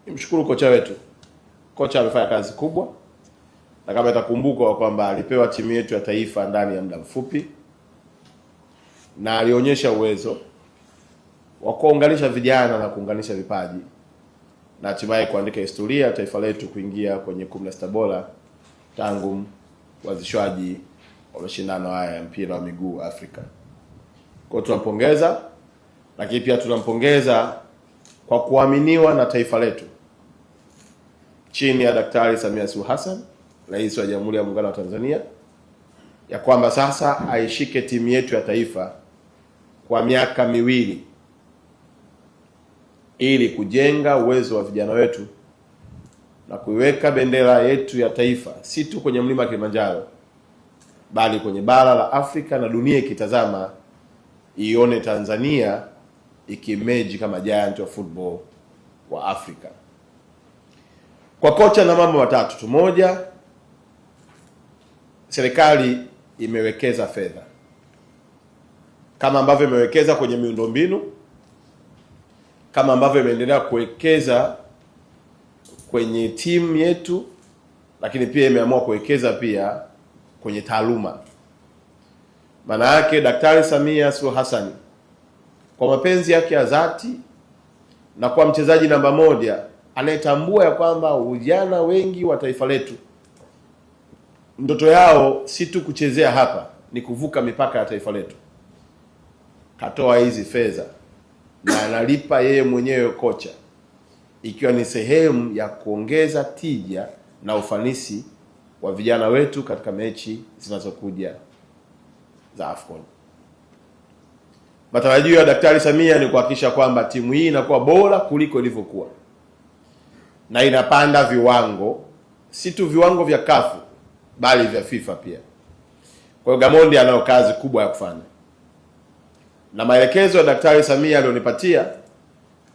Nimshukuru kocha wetu. Kocha amefanya kazi kubwa, na kama itakumbukwa kwamba alipewa timu yetu ya taifa ndani ya muda mfupi, na alionyesha uwezo wa kuunganisha vijana na kuunganisha vipaji, na hatimaye kuandika historia ya taifa letu kuingia kwenye 16 bora tangu uanzishwaji wa mashindano haya ya mpira wa miguu Afrika. Kwa hiyo tunampongeza, lakini pia tunampongeza kwa kuaminiwa na taifa letu chini ya Daktari Samia Suluhu Hassan, Rais wa Jamhuri ya Muungano wa Tanzania, ya kwamba sasa aishike timu yetu ya taifa kwa miaka miwili ili kujenga uwezo wa vijana wetu na kuiweka bendera yetu ya taifa si tu kwenye mlima Kilimanjaro, bali kwenye bara la Afrika, na dunia ikitazama ione Tanzania ikimeji kama giant wa football wa Afrika. Kwa kocha na mambo matatu tu. Moja, serikali imewekeza fedha kama ambavyo imewekeza kwenye miundombinu, kama ambavyo imeendelea kuwekeza kwenye timu yetu, lakini pia imeamua kuwekeza pia kwenye taaluma. Maana yake Daktari Samia Suluhu Hassan kwa mapenzi yake ya dhati na kwa mchezaji namba moja anayetambua ya kwamba vijana wengi wa taifa letu ndoto yao si tu kuchezea hapa, ni kuvuka mipaka ya taifa letu, katoa hizi fedha na analipa yeye mwenyewe kocha, ikiwa ni sehemu ya kuongeza tija na ufanisi wa vijana wetu katika mechi zinazokuja za AFCON. Matarajio ya Daktari Samia ni kuhakikisha kwamba timu hii inakuwa bora kuliko ilivyokuwa na inapanda viwango, si tu viwango vya CAF bali vya FIFA pia. Kwa hiyo Gamondi anayo kazi kubwa ya kufanya, na maelekezo ya Daktari Samia alionipatia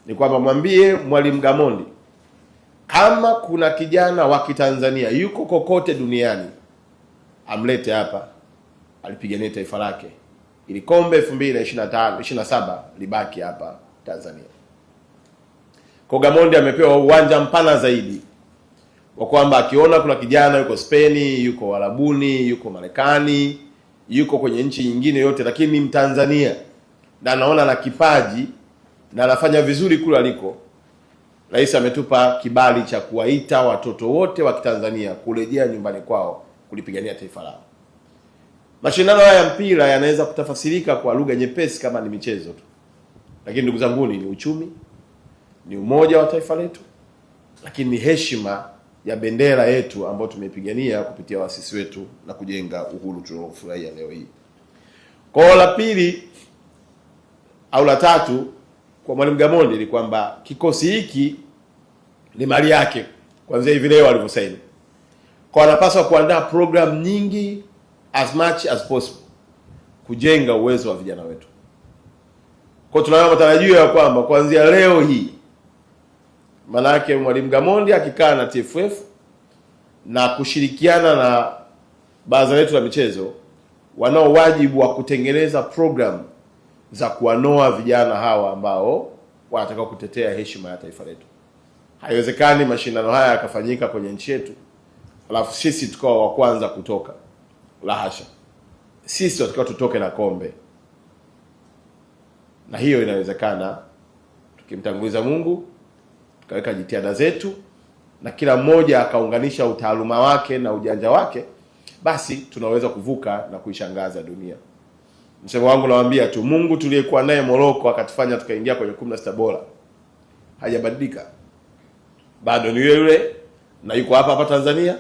ni kwamba mwambie Mwalimu Gamondi kama kuna kijana wa Kitanzania yuko kokote duniani amlete hapa alipigania taifa lake ili kombe 2025-27 libaki hapa Tanzania. Kwa Gamondi amepewa uwanja mpana zaidi wa kwamba akiona kuna kijana yuko Spain, yuko Arabuni, yuko Marekani, yuko kwenye nchi nyingine yote, lakini ni Mtanzania na anaona na kipaji na anafanya vizuri kule aliko, Rais ametupa kibali cha kuwaita watoto wote wa Kitanzania kurejea nyumbani kwao kulipigania taifa lao. Mashindano haya ya mpira yanaweza kutafasirika kwa lugha nyepesi kama ni michezo tu, lakini ndugu zangu, ni uchumi, ni umoja wa taifa letu, lakini ni heshima ya bendera yetu ambayo tumeipigania kupitia waasisi wetu na kujenga uhuru tunaofurahia leo hii. Kwa la pili au la tatu kwa Mwalimu Gamondi ni kwamba kikosi hiki ni mali yake kuanzia hivi leo alivyosaini. Kwa anapaswa kuandaa program nyingi as much as possible kujenga uwezo wa vijana wetu. Kwa tunayo matarajio ya kwamba kuanzia leo hii, maana yake Mwalimu Gamondi akikaa na TFF na kushirikiana na baraza letu la michezo, wanao wajibu wa kutengeneza program za kuwanoa vijana hawa ambao wanataka kutetea heshima ya taifa letu. Haiwezekani mashindano haya yakafanyika kwenye nchi yetu alafu sisi tukawa wa kwanza kutoka. La hasha. Sisi tunatakiwa tutoke na kombe. Na hiyo inawezekana tukimtanguliza Mungu, tukaweka jitihada zetu, na kila mmoja akaunganisha utaaluma wake na ujanja wake, basi tunaweza kuvuka na kuishangaza dunia. Msemo wangu nawaambia tu, Mungu tuliyekuwa naye Morocco akatufanya tukaingia kwenye 16 bora hajabadilika. Bado ni yule na yuko hapa hapa Tanzania,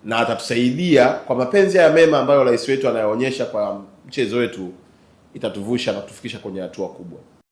na atatusaidia kwa mapenzi ya mema ambayo rais wetu anayoonyesha kwa mchezo wetu, itatuvusha na kutufikisha kwenye hatua kubwa.